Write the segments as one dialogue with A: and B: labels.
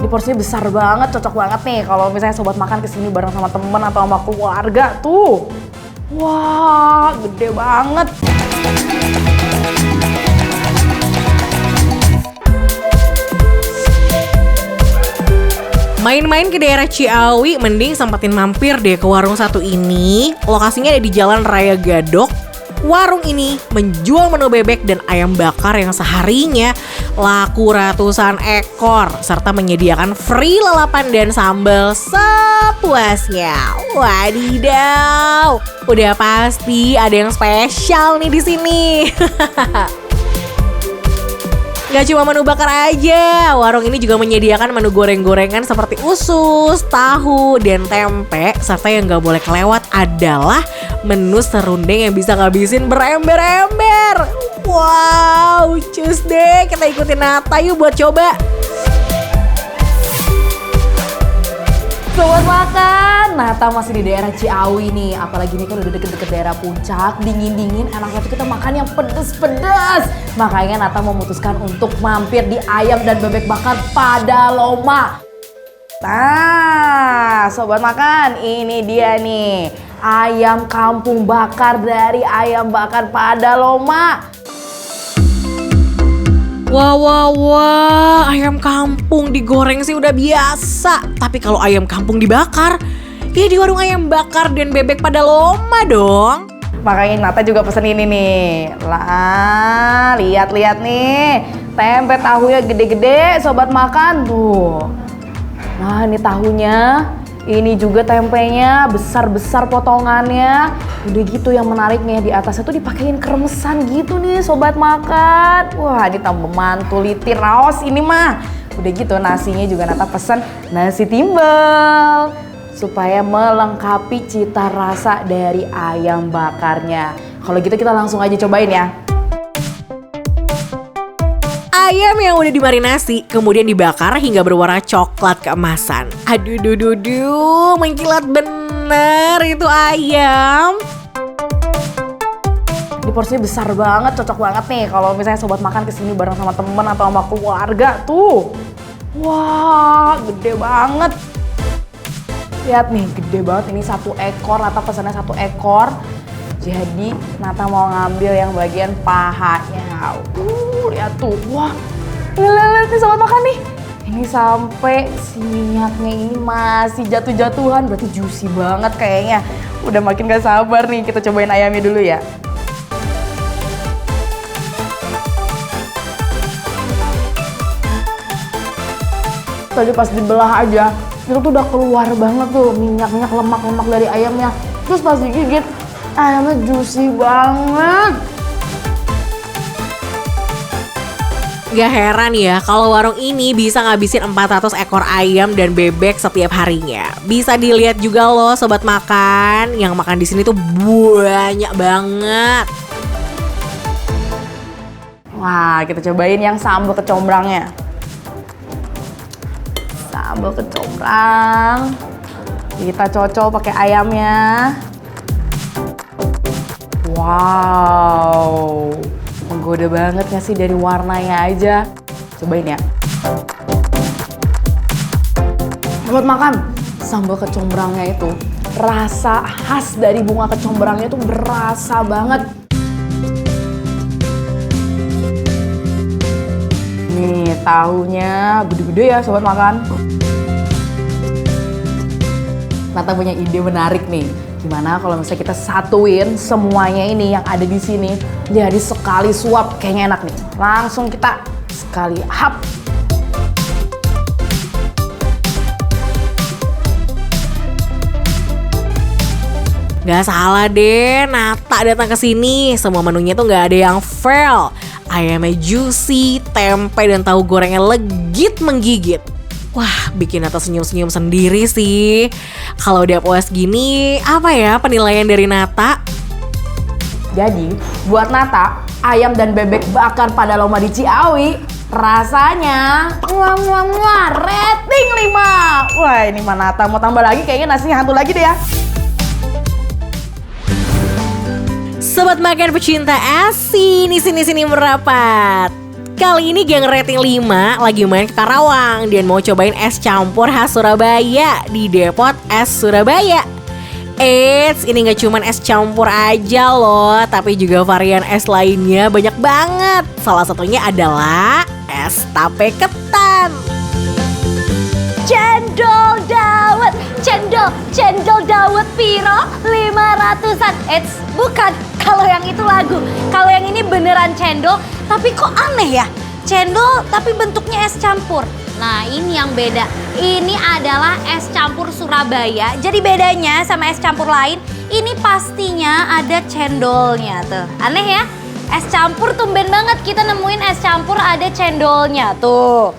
A: Ini porsinya besar banget, cocok banget nih kalau misalnya sobat makan kesini bareng sama temen atau sama keluarga tuh. Wah, gede banget.
B: Main-main ke daerah Ciawi, mending sempetin mampir deh ke warung satu ini. Lokasinya ada di Jalan Raya Gadok. Warung ini menjual menu bebek dan ayam bakar yang seharinya laku ratusan ekor, serta menyediakan free lalapan dan sambal sepuasnya. Wadidaw, udah pasti ada yang spesial nih di sini. Gak cuma menu bakar aja, warung ini juga menyediakan menu goreng-gorengan seperti usus, tahu, dan tempe. Serta yang gak boleh kelewat adalah menu serundeng yang bisa ngabisin berember-ember. Wow, cus deh, kita ikutin Nata yuk buat coba.
A: Sobat makan, Nata masih di daerah Ciawi nih. Apalagi ini kan udah deket-deket daerah puncak, dingin-dingin, enaknya tuh kita makan yang pedes-pedes. Makanya Nata memutuskan untuk mampir di ayam dan bebek bakar Padaloma. Nah, sobat makan, ini dia nih. Ayam kampung bakar dari ayam bakar Padaloma.
B: Wah, ayam kampung digoreng sih udah biasa. Tapi kalau ayam kampung dibakar, ya di warung ayam bakar dan bebek Padaloma dong.
A: Makanya Nata juga pesen ini nih. Lah, lihat-lihat nih. Tempe tahunya gede-gede, sobat makan tuh. Nah, ini tahunya. Ini juga tempenya besar-besar potongannya. Udah gitu yang menariknya di atasnya tuh dipakein kremesan gitu nih sobat makan. Wah, ini tambah mantul litir raos ini mah. Udah gitu nasinya juga Nata pesen nasi timbel. Supaya melengkapi cita rasa dari ayam bakarnya. Kalau gitu kita langsung aja cobain ya.
B: Ayam yang udah dimarinasi, kemudian dibakar hingga berwarna coklat keemasan. Aduh, mengkilat bener itu ayam.
A: Ini porsinya besar banget, cocok banget nih kalau misalnya sobat makan kesini bareng sama temen atau sama keluarga tuh. Wah, gede banget. Lihat nih, gede banget. Ini 1 ekor, Nata pesannya 1 ekor. Jadi Nata mau ngambil yang bagian pahanya. Lihat tuh, wah, lihat nih sobat makan nih. Ini sampai si minyaknya ini masih jatuh-jatuhan, berarti juicy banget kayaknya. Udah makin gak sabar nih, kita cobain ayamnya dulu ya. Tadi pas dibelah aja, itu tuh udah keluar banget tuh minyak-minyak, lemak-lemak dari ayamnya. Terus pas digigit, ayamnya juicy banget.
B: Gak heran ya kalau warung ini bisa ngabisin 400 ekor ayam dan bebek setiap harinya. Bisa dilihat juga loh sobat makan, yang makan di sini tuh banyak banget.
A: Wah, kita cobain yang sambal kecombrangnya. Sambal kecombrang. Kita cocol pakai ayamnya. Wow, menggoda banget gak sih dari warnanya aja. Cobain ya. Buat makan, sambal kecombrangnya itu rasa khas dari bunga kecombrangnya itu berasa banget. Nih tahunya gede-gede ya sobat makan. Nata punya ide menarik nih. Gimana kalau misalnya kita satuin semuanya ini yang ada di sini jadi sekali suap, kayaknya enak nih. Langsung kita sekali hap.
B: Gak salah deh, Nata datang ke sini. Semua menunya tuh gak ada yang fail. Ayamnya juicy, tempe dan tahu gorengnya legit menggigit. Wah, bikin Nata senyum-senyum sendiri sih. Kalau udah puas gini, apa ya penilaian dari Nata?
A: Jadi, buat Nata, ayam dan bebek bakar Padaloma di Ciawi, rasanya rating 5. Wah, ini mah Nata mau tambah lagi, kayaknya nasinya hantu lagi deh ya.
B: Sobat makan pecinta asin, sini merapat. Kali ini geng rating 5 lagi main ke Karawang dan mau cobain es campur khas Surabaya di Depot Es Surabaya. Eits, ini gak cuman es campur aja loh, tapi juga varian es lainnya banyak banget. Salah satunya adalah es tape ketan.
C: Cendol dawet, cendol dawet piro 500-an. Eits, bukan, kalau yang itu lagu. Kalau yang ini beneran cendol, tapi kok aneh ya? Cendol tapi bentuknya es campur. Nah, ini yang beda. Ini adalah es campur Surabaya. Jadi bedanya sama es campur lain, ini pastinya ada cendolnya tuh. Aneh ya? Es campur tumben banget kita nemuin es campur ada cendolnya tuh.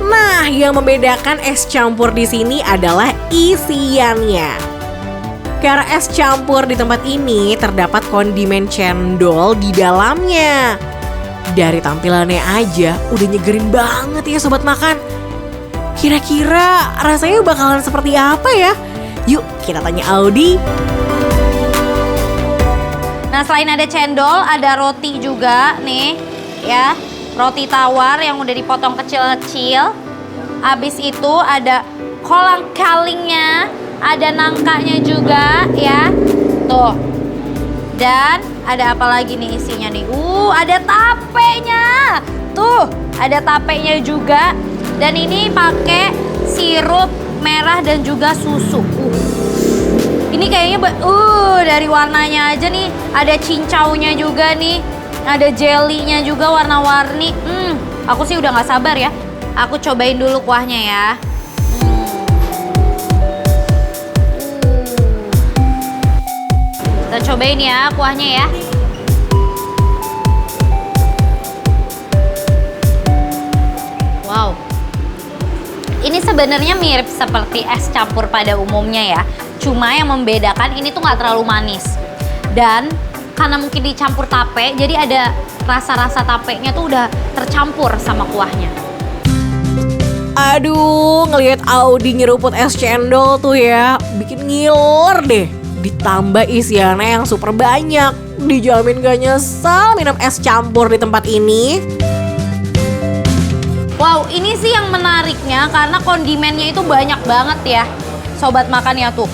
B: Nah, yang membedakan es campur di sini adalah isiannya. Karena es campur di tempat ini terdapat kondimen cendol di dalamnya. Dari tampilannya aja udah nyegerin banget ya sobat makan. Kira-kira rasanya bakalan seperti apa ya? Yuk kita tanya Audi.
C: Nah, selain ada cendol, ada roti juga nih ya. Roti tawar yang udah dipotong kecil-kecil. Habis itu ada kolang kalingnya, ada nangkanya juga ya. Tuh. Dan ada apa lagi nih isinya nih? Ada tapenya. Tuh, ada tapenya juga. Dan ini pakai sirup merah dan juga susu. Ini kayaknya dari warnanya aja nih, ada cincaunya juga nih. Ada jelinya juga warna-warni. Aku sih udah gak sabar ya. Aku cobain dulu kuahnya ya. Kita cobain ya kuahnya ya. Wow. Ini sebenarnya mirip seperti es campur pada umumnya ya. Cuma yang membedakan ini tuh gak terlalu manis. Dan karena mungkin dicampur tape, jadi ada rasa-rasa tapenya tuh udah tercampur sama kuahnya.
B: Aduh, ngelihat Audi nyeruput es cendol tuh ya, bikin ngiler deh. Ditambah isiannya yang super banyak, dijamin gak nyesel minum es campur di tempat ini.
C: Wow, ini sih yang menariknya karena kondimennya itu banyak banget ya. Sobat makannya tuh.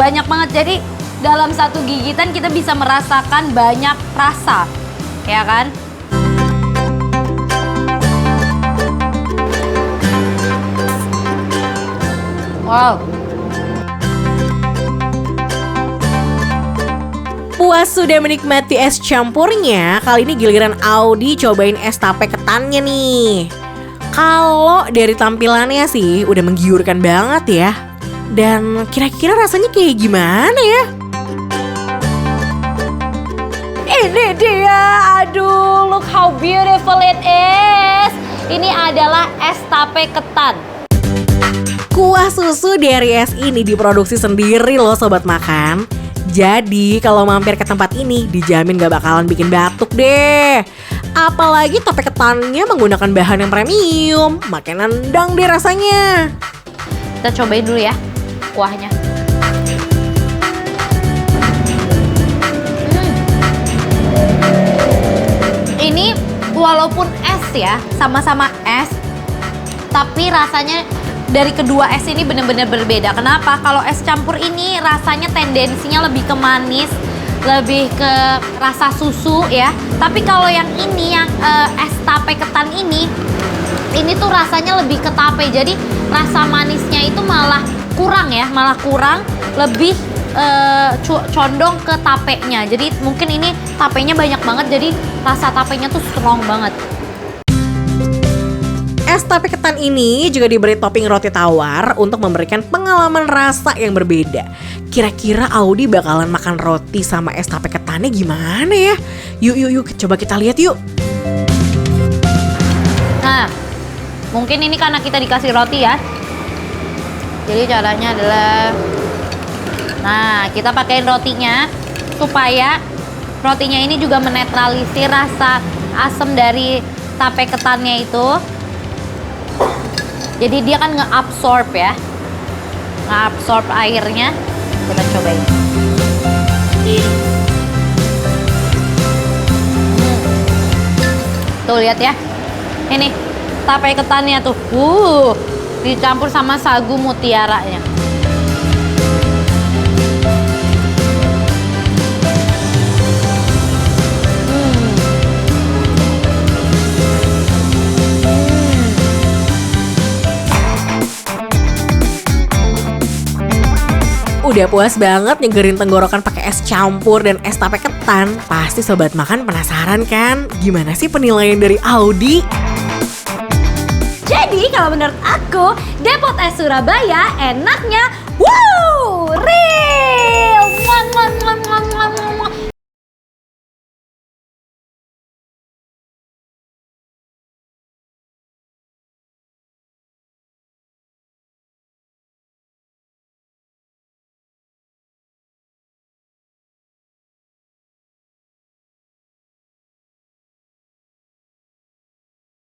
C: Banyak banget, jadi dalam satu gigitan kita bisa merasakan banyak rasa, ya kan? Wow.
B: Puas sudah menikmati es campurnya, kali ini giliran Audi cobain es tape ketannya nih. Kalau dari tampilannya sih udah menggiurkan banget ya. Dan kira-kira rasanya kayak gimana ya?
C: Ini dia, aduh, look how beautiful it is. Ini adalah es tape ketan.
B: Kuah susu dari es ini diproduksi sendiri loh sobat makan. Jadi kalau mampir ke tempat ini dijamin gak bakalan bikin batuk deh. Apalagi tape ketannya menggunakan bahan yang premium, makin nendang deh rasanya.
C: Kita cobain dulu ya kuahnya. Ini walaupun es ya, sama-sama es, tapi rasanya dari kedua es ini benar-benar berbeda. Kenapa? Kalau es campur ini rasanya tendensinya lebih ke manis, lebih ke rasa susu ya. Tapi kalau yang ini, yang es tape ketan ini tuh rasanya lebih ke tape. Jadi rasa manisnya itu malah kurang ya, lebih condong ke tapenya. Jadi mungkin ini tapenya banyak banget, jadi rasa tapenya tuh strong banget.
B: Es tape ketan ini juga diberi topping roti tawar untuk memberikan pengalaman rasa yang berbeda. Kira-kira Audi bakalan makan roti sama es tape ketannya gimana ya? Yuk, coba kita lihat yuk.
C: Nah, mungkin ini karena kita dikasih roti ya. Jadi caranya adalah, nah kita pakein rotinya supaya rotinya ini juga menetralisir rasa asam dari tape ketannya itu. Jadi dia kan nge-absorb ya, nge-absorb airnya. Kita cobain. Tuh lihat ya. Ini tape ketannya tuh. Dicampur sama sagu mutiaranya.
B: Udah puas banget nyegerin tenggorokan pakai es campur dan es tape ketan. Pasti sobat makan penasaran kan? Gimana sih penilaian dari Audi?
C: Jadi kalau menurut aku, Depot Es Surabaya enaknya real. Muah, muah, muah,